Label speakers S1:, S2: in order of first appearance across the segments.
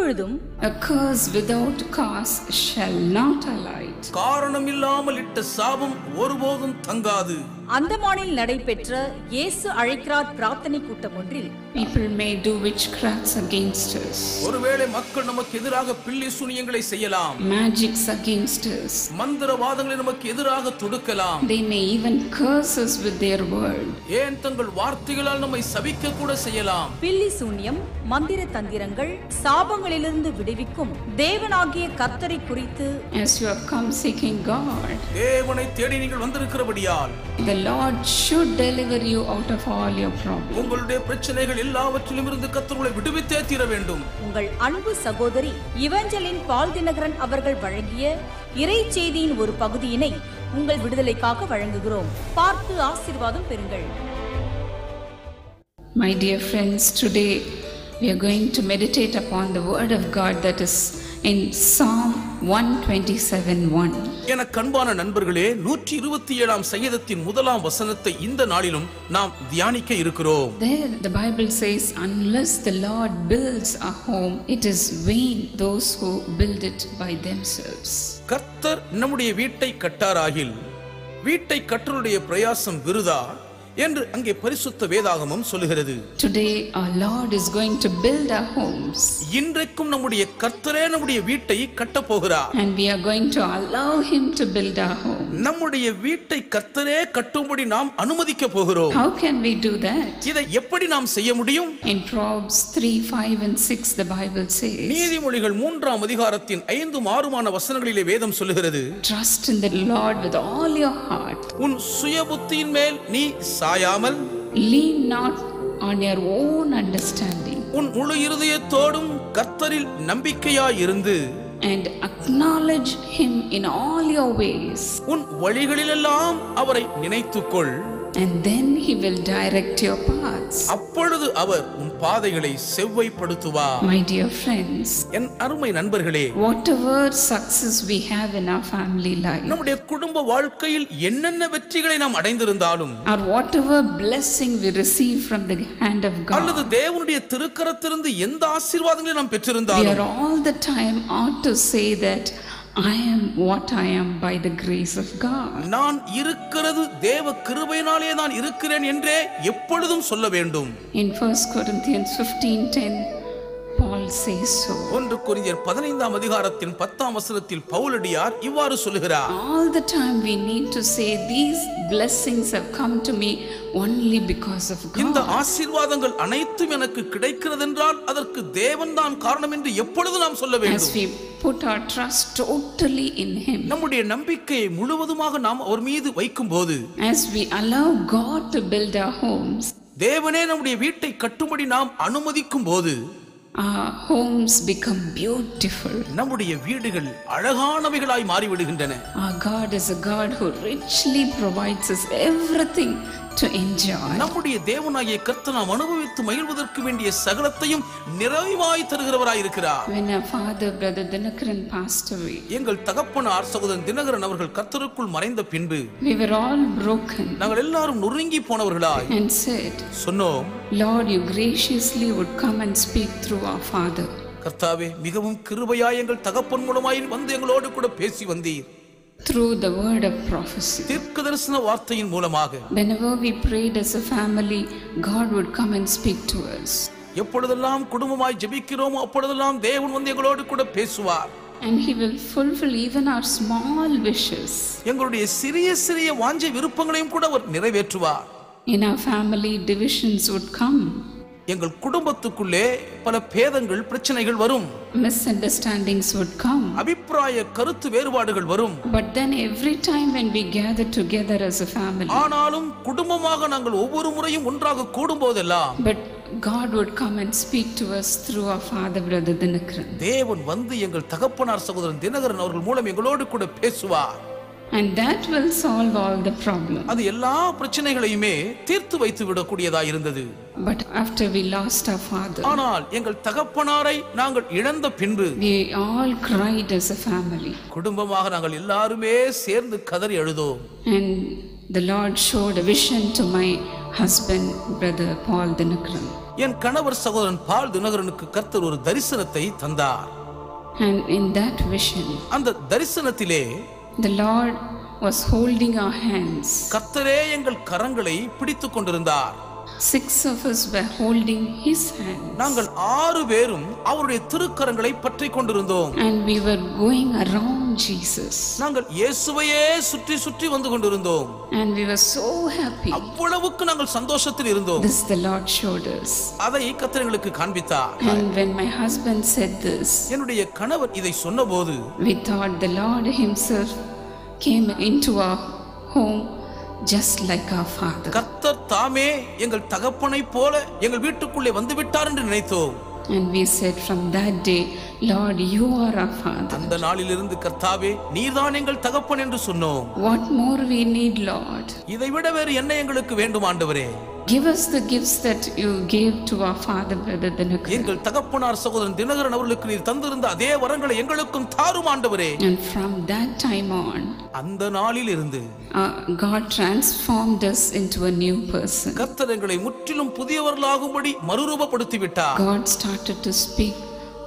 S1: எப்பொழுதும்
S2: A curse without cause shall not alight.
S3: காரணம் இல்லாமல் இட்ட சாபம் ஒருபோதும் தங்காது.
S1: அந்தமானில் நடைபெற்ற இயேசு அழைக்கிறார் பிரார்த்தனை கூட்டம் ஒன்றில்
S2: People may do witchcrafts against us,
S3: ஒருவேளை மக்கள் நமக்கு எதிராக பில்லி சூனியங்களை செய்யலாம்,
S2: magics against us.
S3: மந்திரவாதங்களை நமக்கு எதிராக தொடுக்கலாம்.
S2: They may even curse us with their word.
S3: ஏன் தங்கள் வார்த்தைகளால் நம்மை சபிக்க கூட செய்யலாம்.
S1: பில்லி சூன்யம், மந்திர தந்திரங்கள், சாபங்களிலிருந்து விடுவிக்கும் தேவனாகிய கர்த்தரை குறித்து
S2: As you have come seeking God,
S3: தேவனை தேடி நீங்கள் வந்திருக்கிறபடியால்
S2: the Lord should deliver you out of all your problems.
S3: உங்களுடைய பிரச்சனைகள் எல்லாவற்றிலும் இருந்து கர்த்தர் உங்களை விடுவித்தே தீர வேண்டும்.
S1: உங்கள் அன்பு சகோதரி இவஞ்சலின் பால் தினகரன் அவர்கள் வழங்கிய இறை செய்தியின் ஒரு பகுதியினை உங்கள் விடுதலைக்காக வழங்குகிறோம். பார்த்து ஆசீர்வாதம் பெறுங்கள்.
S2: My dear friends, today we are going to meditate upon the word of God that is in Psalm 127:1.
S3: எனக்கு அன்பான நண்பர்களே, 127ஆம் சங்கீதத்தின் முதலாம் வசனத்தை இந்த நாளிலும் நாம் தியானிக்க இருக்கிறோம்.
S2: There the Bible says, unless the Lord builds a home, it is vain those who build it by themselves.
S3: கர்த்தர் நம்முடைய வீட்டை கட்டாராகில் வீட்டை கற்றலுடைய பிரயாசம் விருதா என்று அங்கே பரிசுத்த வேதாகமம் சொல்லுகிறது.
S2: Today our Lord is going to build our homes.
S3: இன்றைக்கும் நம்முடைய கர்த்தரே நம்முடைய வீட்டை கட்டப் போகிறார்.
S2: And we are going to allow him to build our home.
S3: நம்முடைய வீட்டை கர்த்தரே கட்டும்படி நாம் அனுமதிக்க போகிறோம்.
S2: How can we do that?
S3: இதை எப்படி நாம் செய்ய முடியும்?
S2: In Proverbs 3:5-6 the Bible says,
S3: நீதிமொழிகள் 3ஆம் அதிகாரத்தின் 5-6 வசனங்களிலே வேதம் சொல்லுகிறது,
S2: trust in the Lord with all your heart.
S3: உன் சுய புத்தியின் மேல் நீ சாயாமல்,
S2: Lean not on your own understanding.
S3: உன் முழு இருதயத்தோடும் கர்த்தரில் நம்பிக்கையாயிருந்து,
S2: And acknowledge him in all your ways.
S3: உன் வழிகளிலெல்லாம் அவரை நினைத்துக்கொள்.
S2: And then he will direct your paths.
S3: அப்பொழுது அவர் உன் பாதைகளை செவ்வைப்படுத்துவார்.
S2: My dear friends,
S3: என் அருமை நண்பர்களே,
S2: whatever success we have in our family life,
S3: நம்முடைய குடும்ப வாழ்க்கையில் என்னென்ன வெற்றிகளை நாம் அடைந்திருந்தாலும்,
S2: or whatever blessing we receive from the hand of
S3: அல்லது
S2: God,
S3: தேவனுடைய திருக்கரத்திலிருந்து எந்த ஆசீர்வாதங்களை நாம்
S2: we
S3: பெற்றிருந்தாலும்,
S2: are all the time ought to say that I am what I am by the grace of God.
S3: நான் இருக்கிறது தேவ கிருபையினாலே நான் இருக்கிறேன் என்றே எப்பொழுதும் சொல்ல வேண்டும்.
S2: In 1 Corinthians 15:10 Paul says so.
S3: 1 கொரிந்தியர் 15ஆம் அதிகாரத்தின் 10ஆம் வசனத்தில் பவுலடியார் இவ்வாறு சொல்லுகிறார்,
S2: All the time we need to say these blessings have come to me only because of
S3: இந்த
S2: God.
S3: ஆசீர்வாதங்கள் அனைத்தும் எனக்கு கிடைக்கிறதென்றால் அதற்கு தேவன் தான் காரணம் என்று எப்பொழுது நாம் சொல்ல
S2: As
S3: வேண்டும்.
S2: we put our trust totally in him,
S3: நம்முடைய நம்பிக்கையை முழுவதுமாக நாம் அவர் மீது வைக்கும்போது,
S2: as we allow God to build our homes,
S3: தேவனே நம்முடைய வீட்டை கட்டும்படி நாம் அனுமதிக்கும் போது,
S2: our homes become beautiful.
S3: நம்முடைய வீடுகள் அழகானவைகளாய் மாறிவிடுகின்றன.
S2: Our God is a God who richly provides us everything to enjoy.
S3: நம்முடைய தேவனாகிய கர்த்தர் நாம் அனுபவித்து மகிழ்வதற்கு வேண்டிய சகலத்தையும் நிறைவாய் தருகிறவராய் இருக்கிறார்.
S2: When our father, brother Dinakaran passed away,
S3: எங்கள் தகப்பனார் சகோதரன் தினகரன் அவர்கள் கர்த்தருக்குள் மறைந்த பின்பு
S2: we were all broken
S3: நாங்கள் எல்லாரும் நொறுங்கி போனவர்களாய்
S2: and said,
S3: சொன்னோம்,
S2: Lord, you graciously would come and speak through our father.
S3: கர்த்தாவே, மிகவும் கிருபையாய் எங்கள் தகப்பன் மூலமாய் வந்து எங்களோடு கூட பேசி வந்தீர்.
S2: Through the word of prophecy.
S3: தீர்க்கதரிசன வார்த்தையின் மூலமாக
S2: Whenever we prayed as a family, God would come and speak to us.
S3: எப்பொழுதெல்லாம் குடும்பமாய் ஜெபிக்கிறோமோ அப்பொழுதெல்லாம் தேவன் வந்து எங்களோடு கூட பேசுவார்.
S2: And he will fulfill even our small wishes.
S3: எங்களுடைய சிறிய சிறிய வாஞ்சை விருப்பங்களையும் கூட அவர் நிறைவேற்றுவார்.
S2: In our family, divisions would come.
S3: எங்கள் குடும்பத்துக்குள்ளே பல பேதங்கள் பிரச்சனைகள் வரும்.
S2: Misunderstandings would come.
S3: அபிப்பிராய கருத்து வேறுபாடுகள் வரும்.
S2: But then every time when we gather together as a family,
S3: ஆனாலும் குடும்பமாக நாங்கள் ஒவ்வொரு முறையும் ஒன்றாக கூடும் போதெல்லாம்
S2: but God would come and speak to us through our father, brother Dinakaran.
S3: தேவன் வந்து எங்கள் தகப்பனார் சகோதரன் தினகரன் அவர்கள் மூலம் எங்களோடு கூட பேசுவார்.
S2: And that will solve all the problems.
S3: அது எல்லா பிரச்சனைகளையுமே தீர்த்து வைத்து விடக்கூடியதாக இருந்தது.
S2: But after we lost our father,
S3: ஆனால் எங்கள் தகப்பனாரை நாங்கள் இழந்த பின்பு
S2: we all cried as a family.
S3: குடும்பமாக நாங்கள் எல்லாருமே சேர்ந்து கதறி அழுதோம்.
S2: And the Lord showed a vision to my husband, Brother Paul Dinakaran.
S3: என் கணவர் சகோதரன் பால் தினகரனுக்கு கர்த்தர் ஒரு தரிசனத்தை தந்தார்.
S2: And in that vision,
S3: அந்த தரிசனத்திலே
S2: the Lord was holding our hands.
S3: கர்த்தரே எங்கள் கரங்களை பிடித்துக் கொண்டிருந்தார்.
S2: 6 of us were holding his hand.
S3: நாங்கள் 6 பேரும் அவருடைய திருக்கரங்களை பற்றிக் கொண்டிருந்தோம்.
S2: And we were going around Jesus.
S3: நாங்கள் இயேசுவையே சுற்றி சுற்றி வந்து கொண்டிருந்தோம்.
S2: And we were so happy.
S3: அவ்வளவுக்கு நாங்கள் சந்தோஷத்தில் இருந்தோம்.
S2: This the Lord showed us.
S3: அதை கர்த்தர் எங்களுக்கு காண்பித்தார்.
S2: And when my husband said this,
S3: என்னுடைய கணவர் இதை சொன்னபோது
S2: we thought the Lord himself came into our home just like our father.
S3: கர்த்தர் தாமே எங்கள் தகப்பனை போல எங்கள் வீட்டுக்குள்ளே வந்து விட்டார் என்று நினைத்தோம்.
S2: And we said from that day, Lord, you are our father.
S3: அந்த நாளிலிருந்து கர்த்தாவே நீர்தான் எங்கள் தகப்பன் என்று சொன்னோம்.
S2: What more we need, Lord?
S3: இதை விட வேறு என்ன எங்களுக்கு வேண்டும் ஆண்டவரே?
S2: Give us the gifts that you gave to our father, Brother Dinakaran.
S3: எங்கள் தகப்பனார் சகோதரன் தினகரன் அவர்களுக்கு நீர் தந்திருந்த அதே வரங்களை எங்களுக்கும் தாரும் ஆண்டவரே.
S2: And from that time on,
S3: அந்த நாளில் இருந்து
S2: God transformed us into a new person.
S3: கர்த்தர் எங்களை முற்றிலும் புதியவர்களாகும்படி மறுரூபப்படுத்தி விட்டார்.
S2: God started to speak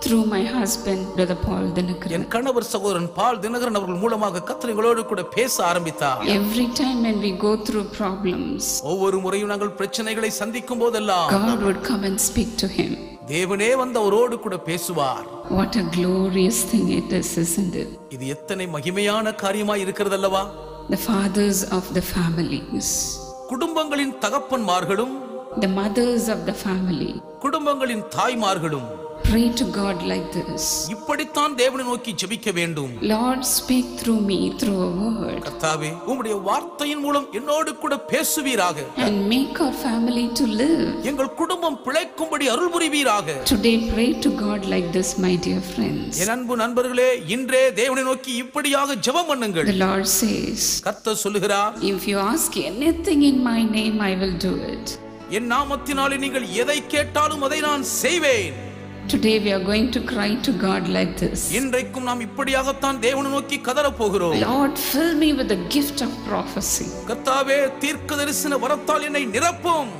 S2: through my husband, Brother Paul Dinakaran.
S3: என் கணவர் சகோதரன் பால் தினகரன் அவர்கள் மூலமாக கர்த்தர் எங்களோடு கூட பேச ஆரம்பித்தார்.
S2: Every time when we go through problems,
S3: ஒவ்வொரு முறையும் நாங்கள் பிரச்சனைகளை சந்திக்கும் போதெல்லாம்
S2: God would come and speak to him.
S3: தேவனே வந்து அவரோடு கூட பேசுவார்.
S2: What a glorious thing it is, isn't it?
S3: இது எத்தனை மகிமையான காரியமாய் இருக்கிறதல்லவா?
S2: The fathers of the families,
S3: குடும்பங்களின் தகப்பன்மார்களும்
S2: the mothers of the family,
S3: குடும்பங்களின் தாய்மார்களும்
S2: pray to God like this.
S3: இப்படித்தான் தேவனை நோக்கி ஜெபிக்க வேண்டும்.
S2: Lord, speak through me through a word.
S3: கர்த்தாவே உம்முடைய வார்த்தையின் மூலம் என்னோடு கூட பேசுவீராக.
S2: And make our family to live.
S3: எங்கள் குடும்பம் பிழைக்கும்படி அருள் புரிவீராக.
S2: Today pray to God like this, my dear friends.
S3: என் அன்பு நண்பர்களே, இன்றே தேவனை நோக்கி இப்படியாக ஜெபம் பண்ணுங்கள்.
S2: The Lord says,
S3: கர்த்தர் சொல்லுகிறார்,
S2: if you ask anything in my name, I will do it.
S3: என் நாமத்தினாலே நீங்கள் எதை கேட்டாலும் அதை நான் செய்வேன்.
S2: Today we are going to cry to God like this.
S3: இன்றைக்கும் நாம் இப்படியாகத்தான் தேவனை நோக்கி கதறப் போகிறோம்.
S2: Lord, fill me with the gift of prophecy.
S3: கர்த்தாவே தீர்க்கதரிசன வரத்தால் என்னை நிரப்பும்.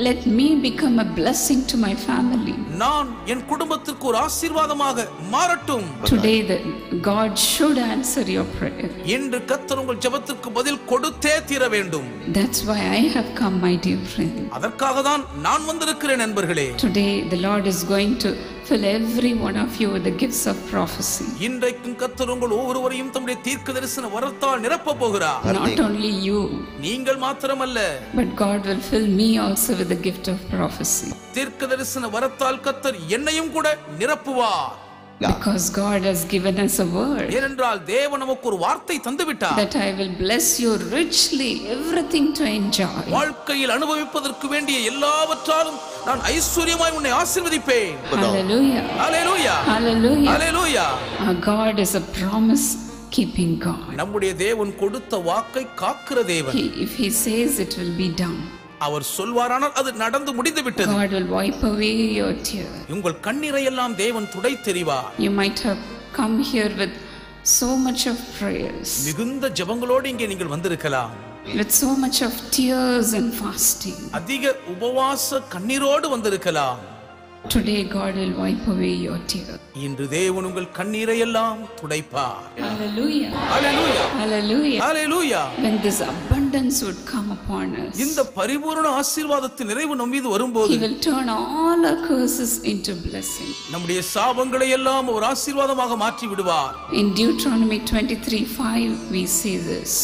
S2: Let me become a blessing to my family.
S3: நான் என் குடும்பத்திற்கு ஒரு ஆசீர்வாதமாக மாறட்டும்.
S2: Today God should answer your prayer.
S3: இன்று கர்த்தர் உங்கள் ஜெபத்திற்கு பதில் கொடுத்தே தீர வேண்டும்.
S2: That's why I have come, my dear friend.
S3: அதற்காக தான் நான் வந்திருக்கிறேன் நண்பர்களே.
S2: Today the Lord is going to fill every one of you with the gifts of prophecy.
S3: இன்றைக்கும் கர்த்தர் உங்கள் ஒவ்வொருவரையும் தம்முடைய தீர்க்கதரிசன வரத்தால் நிரப்ப போகிறார்.
S2: Not only you,
S3: நீங்கள் மாத்திரமல்ல,
S2: but God will fill me also with the gift of prophecy.
S3: தீர்க்கதரிசன வரத்தால் கர்த்தர் என்னையும் கூட நிரப்புவார்.
S2: Because God has given us a word
S3: ஏனென்றால் தேவன் நமக்கு ஒரு வார்த்தை தந்து விட்டார்.
S2: that I will bless you richly, everything to enjoy.
S3: வாழ்க்கையில் அனுபவிப்பதற்கு வேண்டிய எல்லாவற்றாலும் நான் ஐஸ்வரியமாய் உன்னை ஆசீர்வதிப்பேன்.
S2: Hallelujah.
S3: Hallelujah.
S2: Hallelujah.
S3: Hallelujah.
S2: Our God is a promise keeping God.
S3: நம்முடைய தேவன் கொடுத்த வாக்கை காக்கிற தேவன்.
S2: If he says it will be done,
S3: அவர் சொல்வாரானால் அது நடந்து முடிந்து விட்டது.
S2: God will wipe away your tear.
S3: உங்கள் கண்ணீரை எல்லாம் தேவன் துடைத்தெறிவார்.
S2: You might have come here with so much of prayers,
S3: மிகுந்த ஜெபங்களோடு இங்கே நீங்கள் வந்திருக்கலாம்.
S2: with so much of tears and fasting.
S3: அதிக உபவாச கண்ணீரோடு வந்திருக்கலாம்.
S2: Today God will wipe away your tear.
S3: இன்று தேவன் உங்கள் கண்ணீரை எல்லாம் துடைப்பார்.
S2: Hallelujah.
S3: Hallelujah.
S2: Hallelujah.
S3: Hallelujah.
S2: When this abundance would come upon us,
S3: இந்த பரிபூரண ஆசீர்வாதத்தின் நிறைவு நம் மீது வரும்போது
S2: he will turn all our curses into blessing.
S3: நம்முடைய சாபங்களை எல்லாம் ஒரு ஆசீர்வாதமாக மாற்றி விடுவார்.
S2: In Deuteronomy 23:5 we see this.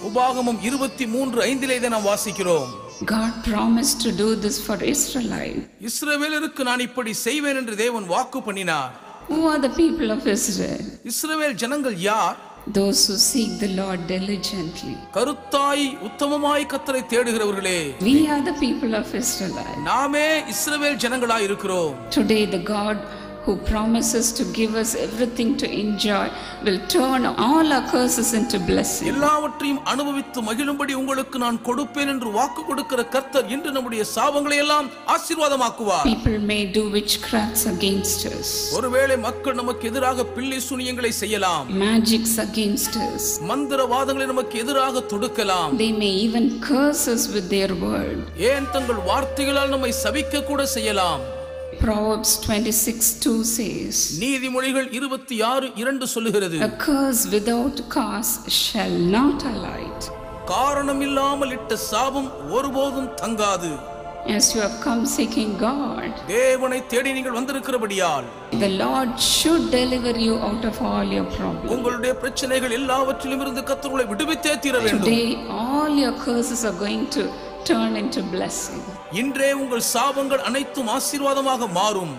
S3: உபாகமம் 23:5 இதை நாம் வாசிக்கிறோம்.
S2: God promised to do this for Israelites.
S3: இஸ்ரவேலருக்கு நான் இப்படி செய்வேன் என்று தேவன் வாக்கு பண்ணினார்.
S2: Who are the people of Israel?
S3: இஸ்ரவேல் ஜனங்கள் யார்?
S2: Those who seek the Lord diligently.
S3: கருத்தாய் உத்தமமாய் கர்த்தரை தேடுகிறவர்களே.
S2: We are the people of Israel.
S3: நாமே இஸ்ரவேல் ஜனங்களாய் இருக்கிறோம்.
S2: Today the God who promises to give us everything to enjoy, will turn all our curses into blessing.
S3: எல்லாவற்றையும் அனுபவித்து மகிழும்படி உங்களுக்கு நான் கொடுப்பேன் என்று வாக்கு கொடுக்கிற கர்த்தர் இன்று நம்முடைய சாபங்களை எல்லாம் ஆசீர்வாதமாக்குவார்.
S2: People may do witchcrafts against us.
S3: ஒருவேளை மக்கள் நமக்கு எதிராக பில்லி சூனியங்களை செய்யலாம்.
S2: Magics against us.
S3: மந்திரவாதங்களை நமக்கு எதிராக தொடுக்கலாம்.
S2: They may even curse us with their word.
S3: ஏன் தங்கள் வார்த்தைகளால் நம்மை சபிக்க கூட செய்யலாம்.
S2: Proverbs 26:2 says,
S3: நீதிமொழிகள் 26:2 சொல்லுகிறது,
S2: a curse without cause shall not alight.
S3: காரணம் இல்லாமல் இட்ட சாபம் ஒருபோதும் தங்காது.
S2: As you have come seeking God,
S3: தேவனை தேடி நீங்கள் வந்திருக்கிறபடியால்
S2: the Lord should deliver you out of all your problems.
S3: உங்களுடைய பிரச்சனைகள் எல்லாவற்றிலும் இருந்து கர்த்தர் உங்களை விடுவித்தே தீர வேண்டும்.
S2: Today all your curses are going to turn into blessing.
S3: இன்றே உங்கள் சாபங்கள் அனைத்தும் ஆசீர்வாதமாக மாறும்.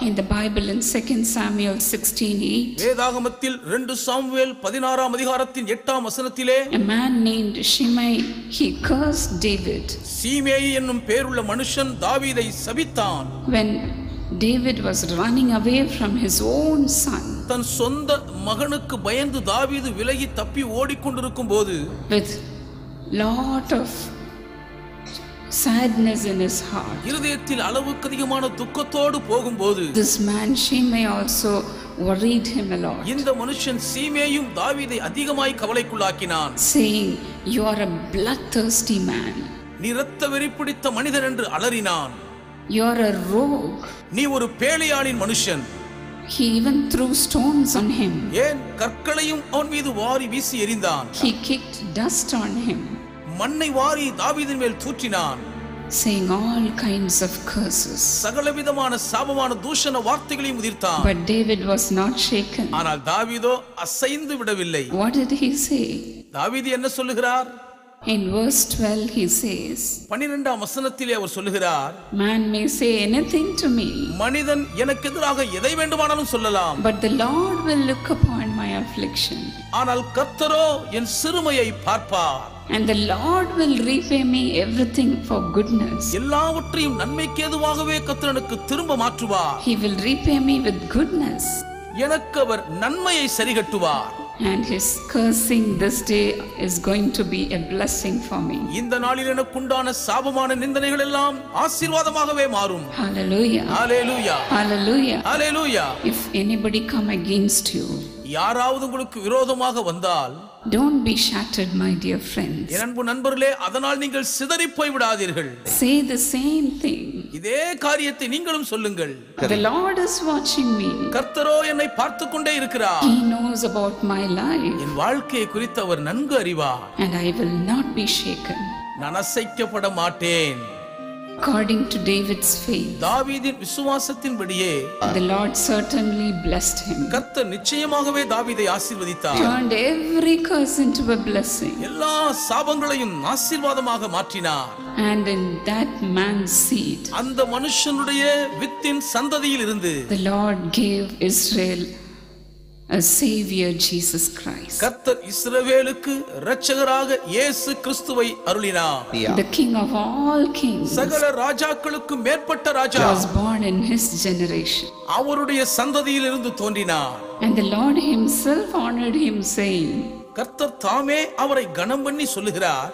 S2: In the Bible in 2 Samuel 16:8,
S3: வேதாகமத்தில் 2 சாமுவேல் 16ஆம் அதிகாரத்தின் 8ஆம் வசனத்திலே
S2: a man named Shimei, he cursed David.
S3: சீமேயி என்னும் பேருள்ள மனுஷன் தாவீதை சபித்தான்.
S2: When David was running away from his own son,
S3: தன் சொந்த மகனுக்கு பயந்து தாவீது விலகி தப்பி ஓடிக்கொண்டிருக்கும் போது
S2: with lot of sadness in his heart,
S3: இருதயத்தில் அளவுக்கு அதிகமான துக்கத்தோடு போகும்போது
S2: this man Shimei also worried him a lot,
S3: இந்த மனுஷன் சீமேயும் தாவீதை அதிகமாய் கவலைக்குள்ளாக்கினான்,
S2: saying, you are a bloodthirsty man,
S3: நீ இரத்த வெறி பிடித்த மனிதன் என்று அலறினான்.
S2: you are a rogue.
S3: நீ ஒரு பேலியாளின் மனுஷன்.
S2: He even threw stones on him.
S3: ஏன் கற்களையும் அவன் மீது வாரி வீசி எறிந்தான்.
S2: He kicked dust on him,
S3: மண்ணை வாரி தாவீதின் மேல் தூற்றினான்,
S2: saying all kinds of curses.
S3: சகலவிதமான சாபமான தூஷண வார்த்தைகளையும் உதிர்த்தான்.
S2: But David was not shaken.
S3: ஆனால் தாவீதோ அசைந்து விடவில்லை.
S2: What did he say?
S3: தாவீது என்ன சொல்லுகிறார்?
S2: In verse 12 he says,
S3: 12ஆம் வசனத்திலே அவர் சொல்லுகிறார்,
S2: man may say anything to me,
S3: மனிதன் எனக்கு எதிராக எதை வேண்டுமானாலும் சொல்லலாம்,
S2: but the Lord will look upon my affliction,
S3: ஆனால் கர்த்தரோ என் சிறுமையை பார்ப்பார்.
S2: and the Lord will repay me everything for goodness.
S3: எல்லாவற்றையும் நன்மைக்கு ஏதுவாகவே கர்த்தர் எனக்கு திரும்ப மாற்றுவார்.
S2: He will repay me with goodness,
S3: எனக்கு அவர் நன்மையை சரிகட்டுவார்.
S2: and his cursing this day is going to be a blessing for me.
S3: இந்த நாளில் எனக்குண்டான சாபமான நிந்தனைகள் எல்லாம் ஆசீர்வாதமாகவே மாறும்.
S2: Hallelujah.
S3: Hallelujah,
S2: Hallelujah.
S3: Hallelujah.
S2: If anybody come against you,
S3: யாராவது உங்களுக்கு விரோதமாக வந்தால்
S2: don't be shattered, my dear friends.
S3: என் அன்பு நண்பர்களே, அதனால் நீங்கள் சிதறி போய் விடாதீர்கள்.
S2: Say the same thing.
S3: இதே காரியத்தை நீங்களும் சொல்லுங்கள்.
S2: The Lord is watching me.
S3: கர்த்தரோ என்னை பார்த்து கொண்டே இருக்கிறார்.
S2: He knows about my life,
S3: என் வாழ்க்கையை குறித்து அவர் நன்கு அறிவார்.
S2: and I will not be shaken.
S3: நான் அசைக்கப்பட மாட்டேன்.
S2: According to David's faith,
S3: தாவீதின் விசுவாசத்தின்படியே
S2: the Lord certainly blessed him,
S3: கர்த்தர் நிச்சயமாகவே தாவீதை ஆசீர்வதித்தார்.
S2: turned every curse into a blessing,
S3: எல்லா சாபங்களையும் ஆசீர்வாதமாக மாற்றினார்.
S2: and in that man's seed,
S3: அந்த மனுஷனுடைய வித்தின் சந்ததியில் இருந்து
S2: the Lord gave Israel a savior, Jesus Christ,
S3: கர்த்தர் இஸ்ரவேலுக்கு இரட்சகராக இயேசு கிறிஸ்துவை அருளினார்.
S2: the King of all kings,
S3: சகல ராஜாக்களுக்கு மேற்பட்ட ராஜா
S2: was born in his generation,
S3: அவருடைய சந்ததியில் இருந்து தோன்றினார்.
S2: and the Lord himself honored him, saying
S3: கர்த்தர் தாமே அவரை கனம் பண்ணி சொல்லுகிறார்.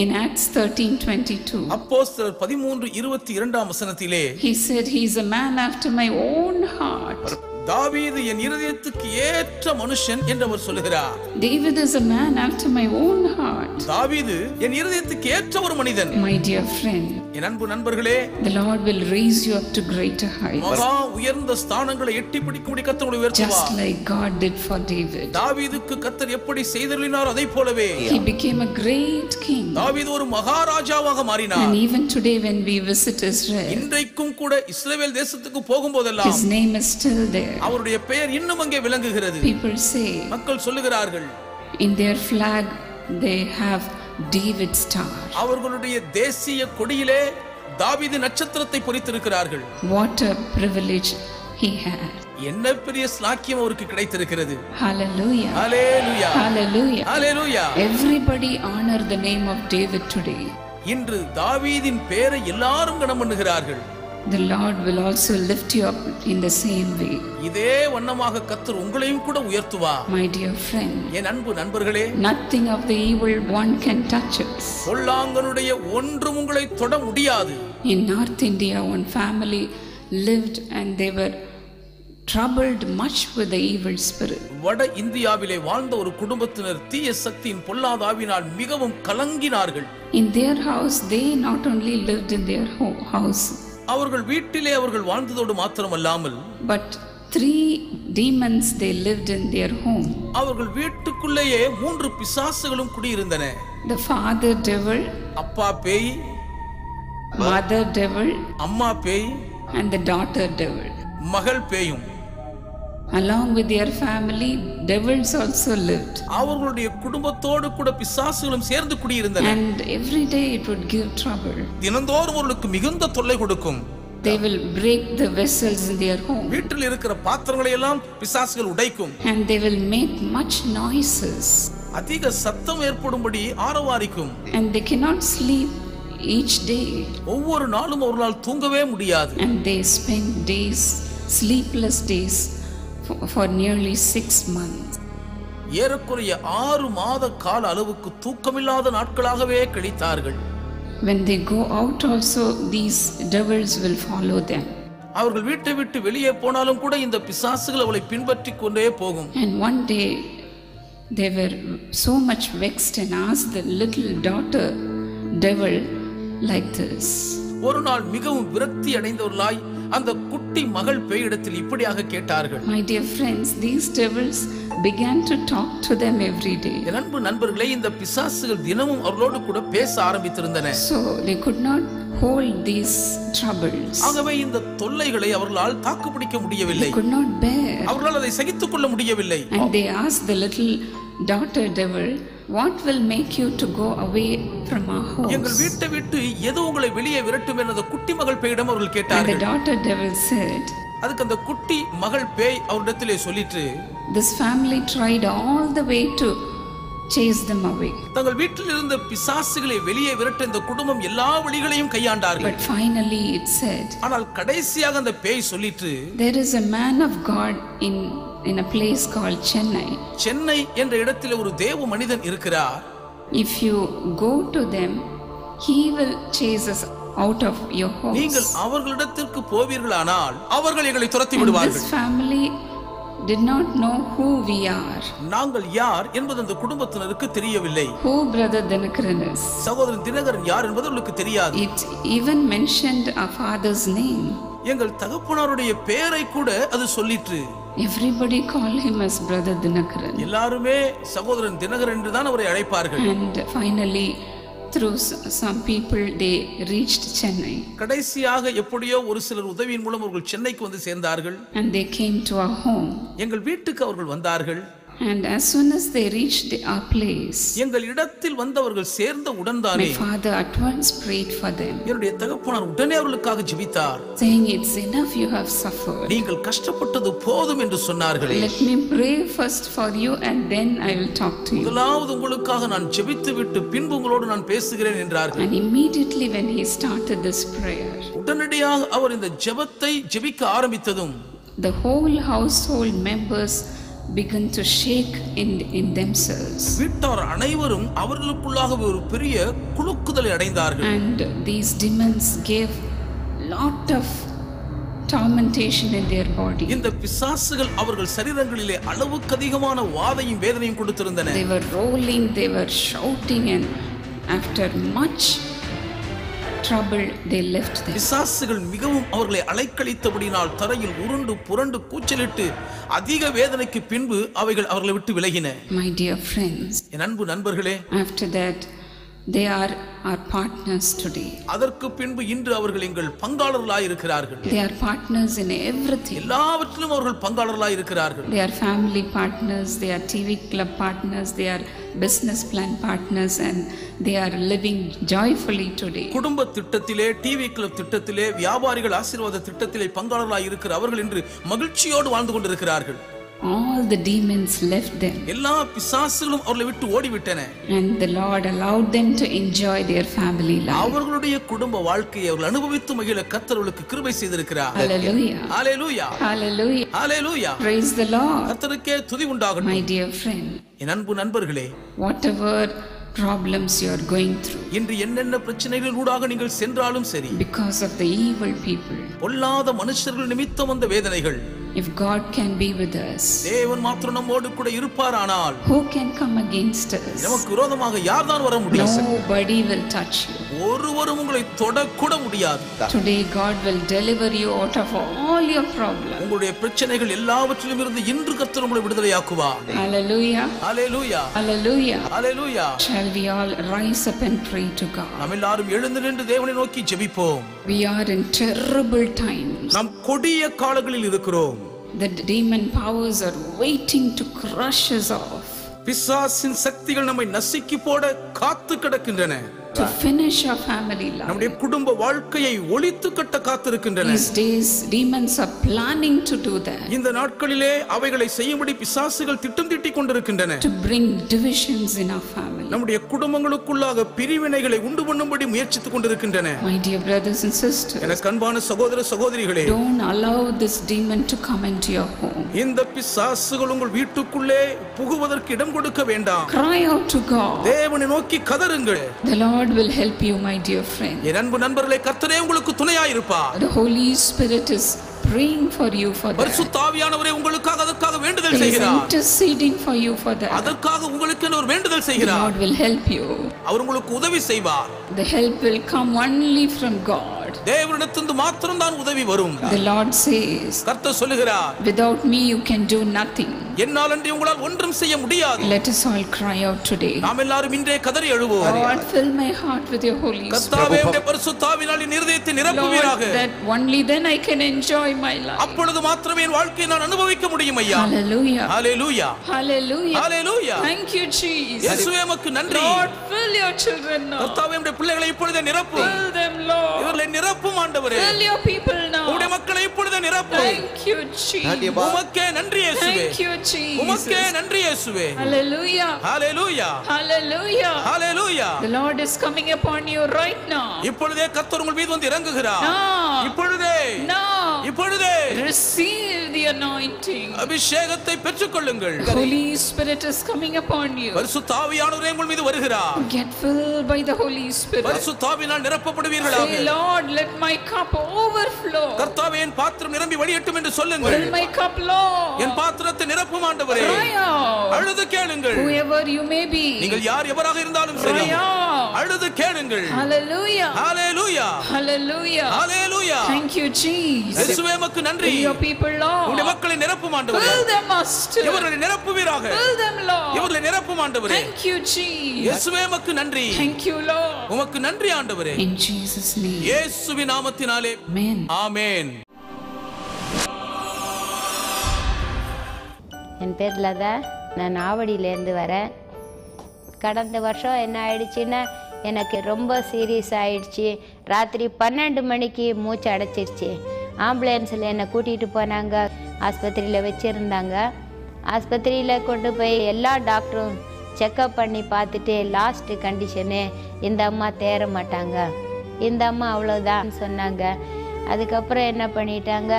S2: in Acts 13:22,
S3: அப்போஸ்தலர் 13:22ஆம் வசனத்திலே,
S2: he said, he is a man after my own heart.
S3: தாவீது என் இருதயத்துக்கு ஏற்ற மனுஷன் என்று அவர் சொல்லுகிறார்.
S2: David is a man after my own heart.
S3: தாவீது என் இருதயத்துக்கு ஏற்ற ஒரு மனிதன்.
S2: My dear friend,
S3: என் அன்பு நண்பர்களே,
S2: the Lord will raise you up to greater heights,
S3: மகா உயர்ந்த ஸ்தானங்களை எட்டி பிடிக்கும்படி கர்த்தர் உங்களை
S2: just
S3: உயர்த்துவார்.
S2: like God did for David.
S3: தாவீதுக்கு கர்த்தர் எப்படி செய்தருளினார் அதை போலவே
S2: He became a great king.
S3: தாவீது ஒரு மகாராஜாவாக மாறினார்.
S2: And even today when we visit Israel,
S3: இன்றைக்கும் கூட இஸ்ரவேல் தேசத்துக்கு போகும்போதெல்லாம்
S2: his name is still there.
S3: அவருடைய பெயர் இன்னும் அங்கே விளங்குகிறது.
S2: People say
S3: மக்கள் சொல்லுகிறார்கள்,
S2: in their flag they have David star.
S3: அவர்களுடைய தேசிய கொடியிலே தாவீது நட்சத்திரத்தை பொறித்திருக்கிறார்கள்.
S2: What a privilege he had.
S3: என்ன பெரிய ஸ்லாக்கியம் அவருக்கு கிடைத்திருக்கிறது.
S2: Hallelujah.
S3: Hallelujah,
S2: Hallelujah.
S3: Hallelujah.
S2: Everybody honor the name of David today.
S3: இன்று தாவீதின் பெயரை எல்லாரும் கனம் பண்ணுகிறார்கள்.
S2: the Lord will also lift you up in the same way.
S3: இதே வண்ணமாக கர்த்தர் உங்களையும் கூட உயர்த்துவார்.
S2: My dear friend,
S3: என் அன்பு நண்பர்களே,
S2: nothing of the evil one can touch us.
S3: பொல்லாங்கனுடைய ஒன்றும் உங்களை தொட முடியாது.
S2: In North India, one family lived and they were troubled much with the evil spirit.
S3: வட இந்தியாவிலே வாழ்ந்த ஒரு குடும்பத்தினர் தீய சக்தியின் பொல்லாத ஆவியினால் மிகவும் கலங்கினார்கள்.
S2: In their house, they not only lived in their house,
S3: அவர்கள் வீட்டிலே அவர்கள் வாழ்ந்ததோடு மாத்திரமல்லாமல்,
S2: but 3 demons they lived in their home.
S3: அவர்கள் வீட்டுக்குள்ளேயே 3 பிசாசுகளும் குடியிருந்தன.
S2: The father devil,
S3: அப்பா பேய்,
S2: mother devil,
S3: அம்மா பேய்,
S2: and the daughter devil.
S3: மகள் பேயும்.
S2: Along with their family, devils also lived.
S3: அவர்களுடைய குடும்பத்தோடு கூட பிசாசுகளும் சேர்ந்து குடியிருந்தன.
S2: And every day it would give trouble.
S3: தினந்தோறும் அவர்களுக்கு மிகுந்த தொல்லை கொடுக்கும்.
S2: They will break the vessels in their home.
S3: வீட்டில் இருக்கிற பாத்திரங்களை எல்லாம் பிசாசுகள் உடைக்கும்.
S2: And they will make much noises.
S3: அதிக சத்தம் ஏற்படும்படி ஆரவாரிக்கும்.
S2: And they cannot sleep each day.
S3: ஒவ்வொரு நாளும் அவர்களால் தூங்கவே முடியாது.
S2: And they spend days, sleepless days, for nearly 6 months.
S3: ஏறக்குறைய 6 மாத கால அளவுக்கு தூக்கமில்லாத நாட்களாகவே கழித்தார்கள்.
S2: When they go out also, these devils will follow them.
S3: அவர்கள் வீட்டை விட்டு வெளியே போனாலும் கூட இந்த பிசாசுகள் அவளை பின்பற்றி கொண்டே போகும்.
S2: And one day they were so much vexed and asked the little daughter devil like this.
S3: ஒரு நாள் மிகவும் விரக்தி அடைந்தவர்களாய் அந்த குட்டி மகள் பேயிடத்தில் இப்படியாக கேட்டார்கள்.
S2: My dear friends, these devils began to talk to them every day.
S3: என் அன்பு நண்பர்களே, இந்த பிசாசுகள் தினமும் அவர்களோடு கூட பேச ஆரம்பித்திருந்தன.
S2: So they could not hold these troubles.
S3: ஆகவே இந்த தொல்லைகளை அவர்களால் தாக்குப்பிடிக்க முடியவில்லை.
S2: They could not bear.
S3: அவர்களால் அதை சகித்துக் கொள்ள முடியவில்லை.
S2: And they asked the little daughter devil, what will make you to go away from our house?
S3: எங்கள் வீட்டை விட்டு எது உங்களை வெளியே விரட்டும் என்ற குட்டி மகள் பேயிடம் அவர்கள்
S2: And the
S3: கேட்டார்கள்.
S2: daughter devil said,
S3: அதுக்கு அந்த குட்டி மகள் பேய் அவரிடத்திலே சொல்லிட்டு,
S2: this family tried all the way to chase them away.
S3: தங்கள் வீட்டில் இருந்த பிசாசுகளை வெளியே விரட்ட இந்த குடும்பம் எல்லா வழிகளையும் கையாண்டார்கள்.
S2: But finally it said,
S3: ஆனால் கடைசியாக அந்த பேய் சொல்லிட்டு,
S2: there is a man of God in a place called Chennai.
S3: Chennai என்ற இடத்தில் ஒரு தேவ மனிதன் இருக்கிறார்.
S2: If you go to them, he will chase us out of your house.
S3: நீங்கள் அவர்களிடத்திற்கு போவீர்களானால் அவர்கள் எங்களை துரத்தி
S2: And
S3: விடுவார்கள்.
S2: this family did not know who we are.
S3: நாங்கள் யார் என்பது அந்த குடும்பத்தினருக்கு தெரியவில்லை.
S2: Who brother Dinakaran is.
S3: சகோதரன் தினகரன் யார் என்பது உங்களுக்கு தெரியாது.
S2: It even mentioned our father's name.
S3: எங்கள் தகப்பனாருடைய பெயரை கூட அது சொல்லிற்று.
S2: Everybody call him as brother Dinakaran.
S3: எல்லாருமே சகோதரன் தினகரன் என்று தான் அவரை அழைப்பார்கள்.
S2: And finally, through some people, they reached Chennai.
S3: கடைசியாக எப்படியோ ஒரு சிலர் உதவியின் மூலம் அவர்கள் சென்னைக்கு வந்து சேர்ந்தார்கள்.
S2: And they came to our home.
S3: எங்கள் வீட்டுக்கு அவர்கள் வந்தார்கள்.
S2: And as soon as they reached our place,
S3: எங்கள் இடத்தில் வந்தவர்கள் சேர்ந்த உடன்தானே
S2: my father at once prayed for them,
S3: என்னுடைய தகப்பனார் உடனே அவர்களுக்காக ஜெபித்தார்.
S2: saying, it's enough you have suffered.
S3: நீங்கள் கஷ்டப்பட்டது போதும் என்று சொன்னார்களே.
S2: Let me pray first for you and then I will talk to you.
S3: முதலாவது உங்களுக்காக நான் ஜெபித்து விட்டு பின்பு உங்களோடு நான் பேசுகிறேன் என்றார்கள்.
S2: And immediately when he started this prayer,
S3: உடனடியாக அவர் இந்த ஜெபத்தை ஜெபிக்க ஆரம்பித்ததும்
S2: the whole household members began to shake in themselves.
S3: வீட்டார் அனைவரும் அவர்களுக்குள்ளாக ஒரு பெரிய குலுக்குதலை அடைந்தார்கள்.
S2: And these demons gave lot of tormentation in their body.
S3: இந்த பிசாசுகள் அவர்கள் சரீரங்களிலே அளவுக்கு அதிகமான வாதையும் வேதனையும் கொடுத்திருந்தன.
S2: They were rolling, they were shouting, and after much trouble they left them.
S3: பிசாசுகள் மிகவும் அவர்களை அலைக்கழித்தபடியினால் தரையில் உருண்டு புரண்டு கூச்சலிட்டு அதிக வேதனைக்கு பின்பு அவைகள் அவர்களை விட்டு விலகின.
S2: My dear friends,
S3: என் அன்பு நண்பர்களே,
S2: after that they are our partners today.
S3: அதற்கு பின்பு இன்று அவர்கள் எங்கள் பங்காளர்களாய் இருக்கிறார்கள்.
S2: They are partners in everything.
S3: எல்லாவற்றிலும் அவர்கள் பங்காளர்களாய் இருக்கிறார்கள்.
S2: They are family partners, they are TV club partners, they are business plan partners, and they are living joyfully today.
S3: குடும்ப திட்டத்திலே, டிவி கிளப் திட்டத்திலே, வியாபாரிகள் ஆசீர்வாத திட்டத்திலே பங்காளர்களாய் இருக்கிற அவர்கள் இன்று மகிழ்ச்சியோடு வாழ்ந்து கொண்டிருக்கிறார்கள்.
S2: all the demons left them.
S3: எல்லா பிசாசுகளும் அவர்களை விட்டு ஓடிவிட்டன.
S2: And the Lord allowed them to enjoy their family life.
S3: அவர்களுடைய குடும்ப வாழ்க்கையை அவர்கள் அனுபவித்து மகிழ கர்த்தர் அவர்களுக்கு கிருபை செய்திருக்கிறார்.
S2: Hallelujah.
S3: Hallelujah.
S2: Hallelujah.
S3: Hallelujah.
S2: Praise the Lord.
S3: கர்த்தருக்கே துதி உண்டாகட்டும்.
S2: My dear friend,
S3: என் அன்பு நண்பர்களே,
S2: whatever problems you are going through,
S3: இன்று என்னென்ன பிரச்சனைகள் ஊடாக நீங்கள் சென்றாலும் சரி,
S2: because of the evil people,
S3: பொல்லாத மனுஷர்கள் நிமித்தம் வந்த வேதனைகள்,
S2: if God can be with us,
S3: தேவன் மாத்திரம் நம்மோடு கூட இருப்பாரானால்
S2: who can come against us?
S3: நமக்கு விரோதமாக யார்தான் வர முடியும்?
S2: Nobody will touch you.
S3: ஒருவரும் உங்களை தொடக்கூட முடியாது.
S2: Today God will deliver you out of all your problems.
S3: உங்களுடைய பிரச்சனைகள் எல்லாவற்றிலும் இருந்து இன்று கர்த்தர் உங்களை விடுதலையாக்குவார்.
S2: Hallelujah.
S3: Hallelujah.
S2: Hallelujah.
S3: Hallelujah.
S2: Shall we all rise up and pray to God?
S3: நாம் எல்லாரும் எழுந்து நின்று தேவனை நோக்கி ஜெபிப்போம்.
S2: We are in terrible times.
S3: நாம் கொடிய காலங்களில் இருக்கிறோம்.
S2: The demon powers are waiting to crush us off,
S3: பிசாசின் சக்திகள் நம்மை நசுக்கி போட காத்து கிடக்கின்றன.
S2: to finish our family life.
S3: நம்முடைய குடும்ப வாழ்க்கையை ஒளித்து கட்ட காத்திருக்கின்றன.
S2: These days demons are planning to do that,
S3: இந்த நாட்களிலே அவைகளை செய்யும்படி பிசாசுகள் திட்டம் தீட்டிக் கொண்டிருக்கின்றன.
S2: to bring divisions in our family.
S3: நம்முடைய குடும்பங்களுக்குள்ளாக பிரிவினைகளை உண்டு பண்ணும்படி முயற்சித்துக் கொண்டிருக்கின்றன.
S2: My dear brothers and sisters,
S3: எனக்கு அன்பான சகோதர சகோதரிகளே,
S2: don't allow this demon to come into your home.
S3: இந்த பிசாசுகள் உங்கள் வீட்டுக்குள்ளே புகுவதற்கு இடம் கொடுக்க வேண்டாம்.
S2: Cry out to God.
S3: தேவனை நோக்கி கதறுங்கள்.
S2: The Lord will help you, my dear friend.
S3: என் அன்பு நண்பர்களே, கர்த்தரே உங்களுக்கு துணையாயிருப்பார்.
S2: The Holy Spirit is praying for you for that.
S3: பரிசுத்த ஆவியானவரே உங்களுக்காக அதற்காக வேண்டுதல்
S2: He is
S3: செய்கிறார்.
S2: interceding for you for that.
S3: அதற்காக உங்களுக்கு ஒரு வேண்டுதல்
S2: The
S3: செய்கிறார்.
S2: Lord will help you.
S3: அவர் உங்களுக்கு உதவி செய்வார்.
S2: The help will come only from God.
S3: தேவனிடத்திலிருந்து மாத்திரம் தான் உதவி வரும்.
S2: The Lord says,
S3: கர்த்தர் சொல்லுகிறார்,
S2: without me you can do nothing.
S3: என்னால் அன்றி உங்களால் ஒன்றும் செய்ய முடியாது.
S2: Let us all cry out today.
S3: நாம் எல்லாரும் இன்றே கதறி எழுவோம்.
S2: Lord, fill my heart with your Holy Spirit.
S3: கர்த்தாவே, உம்முடைய பரிசுத்த ஆவியினால் என் இருதயத்தை நிரப்புவீராக.
S2: Lord, that only then I can enjoy my life.
S3: அப்பொழுது மாத்திரமே என் வாழ்க்கையை நான் அனுபவிக்க முடியும் ஐயா.
S2: Hallelujah.
S3: Hallelujah.
S2: Hallelujah.
S3: Hallelujah.
S2: Thank you, Jesus.
S3: இயேசுவே உமக்கு நன்றி.
S2: Lord, fill your children now.
S3: கர்த்தாவே, உம்முடைய பிள்ளைகளை இப்பொழுதே நிரப்பும்.
S2: Fill them, Lord.
S3: இவர்களை நிரப்பும் ஆண்டவரே.
S2: Fill your people now.
S3: உம்முடைய மக்களை இப்பொழுதே நிரப்பும்.
S2: Thank you, Jesus.
S3: உமக்கே நன்றி இயேசுவே.
S2: Thank you, Jesus.
S3: உமக்கே நன்றி இயேசுவே.
S2: Hallelujah.
S3: Hallelujah.
S2: Hallelujah.
S3: Hallelujah.
S2: The Lord is coming upon you right now.
S3: இப்பொழுதே கர்த்தர் உங்கள் மீது வந்து இறங்குகிறார்.
S2: Now.
S3: இப்பொழுதே.
S2: Now.
S3: இப்பொழுதே.
S2: Receive the anointing.
S3: அபிஷேகத்தை பெற்றுக்கொள்ளுங்கள்.
S2: The Holy Spirit is coming upon you.
S3: பரிசுத்த ஆவியானவரே உங்கள் மீது வருகிறார்.
S2: Get filled by the Holy Spirit.
S3: பரிசுத்த ஆவியினால் நிரப்பப்படுவீர்களாக.
S2: Say, Lord, let my cup overflow.
S3: கர்த்தாவே, என் பாத்திரம் நிரம்பி வழியட்டும் என்று சொல்லுங்கள்.
S2: Fill my cup, Lord.
S3: என் பாத்திரத்தை நிரப்பும் ஆண்டவரே.
S2: Cry out.
S3: அழுது கேளுங்கள்.
S2: Whoever you may be.
S3: நீங்கள் யார் எவராக இருந்தாலும் சரி.
S2: Cry out.
S3: அழுது கேளுங்கள்.
S2: Hallelujah.
S3: Hallelujah.
S2: Hallelujah.
S3: Hallelujah.
S2: Thank you, Jesus.
S3: இயேசுவே உமக்கு நன்றி.
S2: Fill your people, Lord.
S3: உம்முடைய மக்களை நிரப்பும் ஆண்டவரே.
S2: Fill them, Master.
S3: இவர்களை நிரப்புவீராக.
S2: Fill them, Lord.
S3: இவர்களை நிரப்பும் ஆண்டவரே.
S2: Thank you, Jesus.
S3: இயேசுவே உமக்கு நன்றி.
S2: Thank you, Lord.
S3: உமக்கு நன்றி ஆண்டவரே.
S2: In Jesus' name.
S3: இயேசுவின் நாமத்தினாலே
S2: Amen.
S3: ஆமென்.
S4: என் பேர் லதா. நான் ஆவடியிலேருந்து வரேன். கடந்த வருஷம் என்ன ஆயிடுச்சுன்னா, எனக்கு ரொம்ப சீரியஸ் ஆயிடுச்சு. ராத்திரி 12 மணிக்கு மூச்சு அடைச்சிருச்சு. ஆம்புலன்ஸில் என்னை கூட்டிகிட்டு போனாங்க. ஆஸ்பத்திரியில் வச்சுருந்தாங்க. ஆஸ்பத்திரியில் கொண்டு போய் எல்லா டாக்டரும் செக்கப் பண்ணி பார்த்துட்டு லாஸ்ட்டு கண்டிஷனு, இந்த அம்மா தேற மாட்டாங்க, இந்த அம்மா அவ்வளோதான் சொன்னாங்க. அதுக்கப்புறம் என்ன பண்ணிட்டாங்க,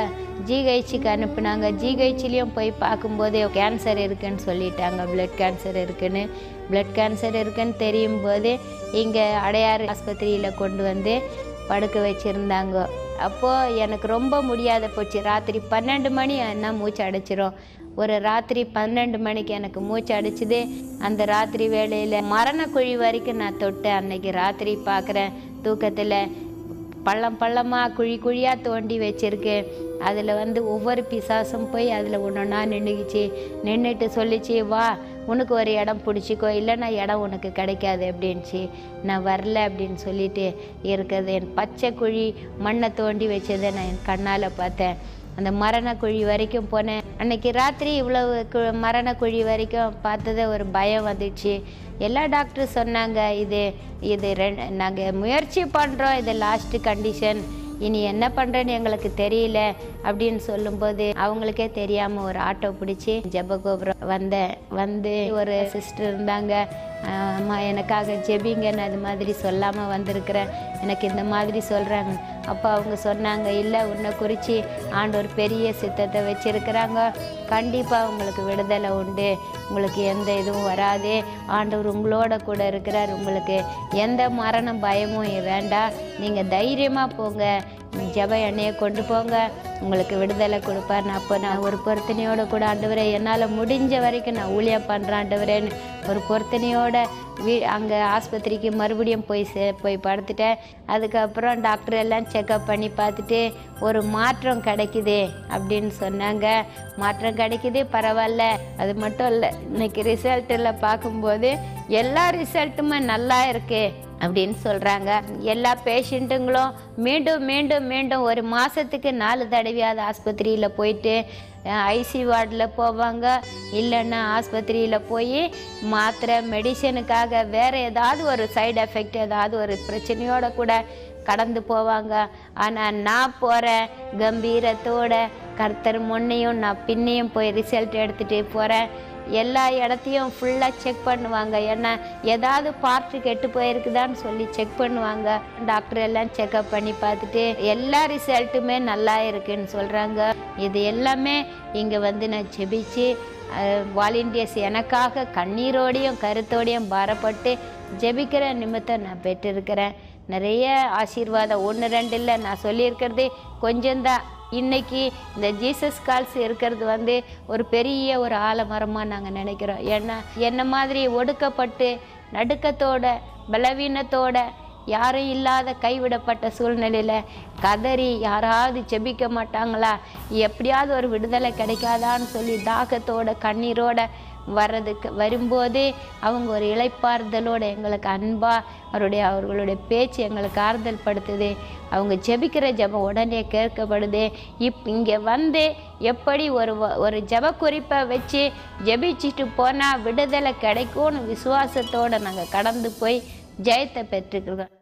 S4: ஜிஹெச்சுக்கு அனுப்புனாங்க. ஜிஹெச்லேயும் போய் பார்க்கும்போதே கேன்சர் இருக்குதுன்னு சொல்லிட்டாங்க. பிளட் கேன்சர் இருக்குதுன்னு. பிளட் கேன்சர் இருக்குதுன்னு தெரியும் போது இங்கே அடையாறு ஆஸ்பத்திரியில் கொண்டு வந்து படுக்க வச்சுருந்தாங்க. அப்போது எனக்கு ரொம்ப முடியாத போச்சு. ராத்திரி 12 மணி என்ன மூச்சு அடைச்சிரும். ஒரு ராத்திரி 12 மணிக்கு எனக்கு மூச்சு அடிச்சுது. அந்த ராத்திரி வேளையில் மரணக்குழி வரைக்கும் நான் தொட்டேன். அன்னைக்கு ராத்திரி பார்க்குறேன் தூக்கத்தில் பள்ளம் பள்ளமாக குழி குழியாக தோண்டி வச்சுருக்கு. அதில் ஒவ்வொரு பிசாசும் போய் அதில் ஒன்றா நின்றுட்டு சொல்லிச்சு, வா உனக்கு ஒரு இடம் பிடிச்சிக்கோ, இல்லைன்னா இடம் உனக்கு கிடைக்காது அப்படின்ச்சு. நான் வரல அப்படின்னு சொல்லிட்டு இருக்கிறது. என் பச்சை குழி மண்ணை தோண்டி வச்சதை நான் என் கண்ணால் பார்த்தேன். அந்த மரணக்குழி வரைக்கும் போனேன். அன்னைக்கு ராத்திரி இவ்வளவு மரணக்குழி வரைக்கும் பார்த்தது ஒரு பயம் வந்துச்சு. எல்லா டாக்டரும் சொன்னாங்க, இது நாங்கள் முயற்சி பண்ணுறோம், இது லாஸ்ட்டு கண்டிஷன், இனி என்ன பண்ணுறேன்னு எங்களுக்கு தெரியல அப்படின்னு சொல்லும்போது அவங்களுக்கே தெரியாமல் ஒரு ஆட்டோ பிடிச்சி ஜெபகோபுரம் வந்து ஒரு சிஸ்டர் இருந்தாங்க. அம்மா எனக்காக ஜெபிங்கன்னு அது மாதிரி சொல்லாமல் வந்திருக்கிறேன், எனக்கு இந்த மாதிரி சொல்கிறாங்க. அப்போ அவங்க சொன்னாங்க, இல்லை உன்னை குறித்து ஆண்டவர் பெரிய சித்தத்தை வச்சுருக்கிறாங்க, கண்டிப்பாக உங்களுக்கு விடுதலை உண்டு, உங்களுக்கு எந்த இதுவும் வராது, ஆண்டவர் உங்களோட கூட இருக்கிறார், உங்களுக்கு எந்த மரணம் பயமும் வேண்டாம், நீங்கள் தைரியமாக போங்க, ஜெப எண்ணெயை கொண்டு போங்க, உங்களுக்கு விடுதலை கொடுப்பார். அப்போ நான் ஒரு பொருத்தனையோடு கூட ஆண்டவரே என்னால் முடிஞ்ச வரைக்கும் நான் ஊழியம் பண்ணுறேன் ஆண்டவரேன்னு ஒரு பொருத்தனையோட அங்கே ஆஸ்பத்திரிக்கு மறுபடியும் போய் படுத்துட்டேன். அதுக்கப்புறம் டாக்டர் எல்லாம் செக்கப் பண்ணி பார்த்துட்டு ஒரு மாற்றம் கிடைக்குது அப்படின்னு சொன்னாங்க. மாற்றம் கிடைக்குது, பரவாயில்ல. அது மட்டும் இல்லை, இன்னைக்கு ரிசல்ட்டில் பார்க்கும்போது எல்லா ரிசல்ட்டுமே நல்லா இருக்கு அப்படின்னு சொல்கிறாங்க. எல்லா பேஷண்ட்டுங்களும் மீண்டும் மீண்டும் மீண்டும் ஒரு மாதத்துக்கு 4 தடவையாவது ஆஸ்பத்திரியில் போயிட்டு ஐசி வார்டில் போவாங்க, இல்லைன்னா ஆஸ்பத்திரியில் போய் மாத்திரை மெடிசனுக்காக வேறு ஏதாவது ஒரு சைடு எஃபெக்ட் ஏதாவது ஒரு பிரச்சனையோடு கூட கடந்து போவாங்க. ஆனால் நான் போகிறேன் கம்பீரத்தோட, கர்த்தர் முன்னையும் நான் பின்னையும் போய் ரிசல்ட் எடுத்துகிட்டு போகிறேன். எல்லா இடத்தையும் ஃபுல்லாக செக் பண்ணுவாங்க, ஏன்னா ஏதாவது பார்ட்டு கெட்டு போயிருக்குதான்னு சொல்லி செக் பண்ணுவாங்க. டாக்டர் எல்லாம் செக்கப் பண்ணி பார்த்துட்டு எல்லா ரிசல்ட்டுமே நல்லா இருக்குன்னு சொல்கிறாங்க. இது எல்லாமே இங்கே வந்து நான் ஜெபிச்சு வாலண்டியர்ஸ் எனக்காக கண்ணீரோடையும் கருத்தோடையும் பாரப்பட்டு ஜெபிக்கிற நிமித்தம் நான் பெற்றிருக்கிறேன். நிறைய ஆசீர்வாதம் 1 2 இல்லை, நான் சொல்லியிருக்கிறது கொஞ்சம்தான். இன்றைக்கி இந்த ஜீசஸ் கால்ஸ் இருக்கிறது வந்து ஒரு பெரிய ஒரு ஆலமரமாக நாங்கள் நினைக்கிறோம். ஏன்னா என்ன மாதிரி ஒடுக்கப்பட்டு நடுக்கத்தோட பலவீனத்தோட யாரும் இல்லாத கைவிடப்பட்ட சூழ்நிலையில் கதறி யாராவது ஜெபிக்க மாட்டாங்களா, எப்படியாவது ஒரு விடுதலை கிடைக்காதான்னு சொல்லி தாகத்தோட கண்ணீரோட வரும்போது அவங்க ஒரு இளைப்பாறுதலோடு எங்களுக்கு அன்பாக அவர்களுடைய பேச்சு எங்களுக்கு ஆறுதல் படுத்துது. அவங்க ஜெபிக்கிற ஜெபம் உடனே கேட்கப்படுது. இங்கே வந்து எப்படி ஒரு ஜெப குறிப்பை வச்சு ஜெபிச்சுட்டு போனால் விடுதலை கிடைக்கும்னு விசுவாசத்தோடு நாங்கள் கடந்து போய் ஜெயத்தை பெற்றுக்கிறோம்.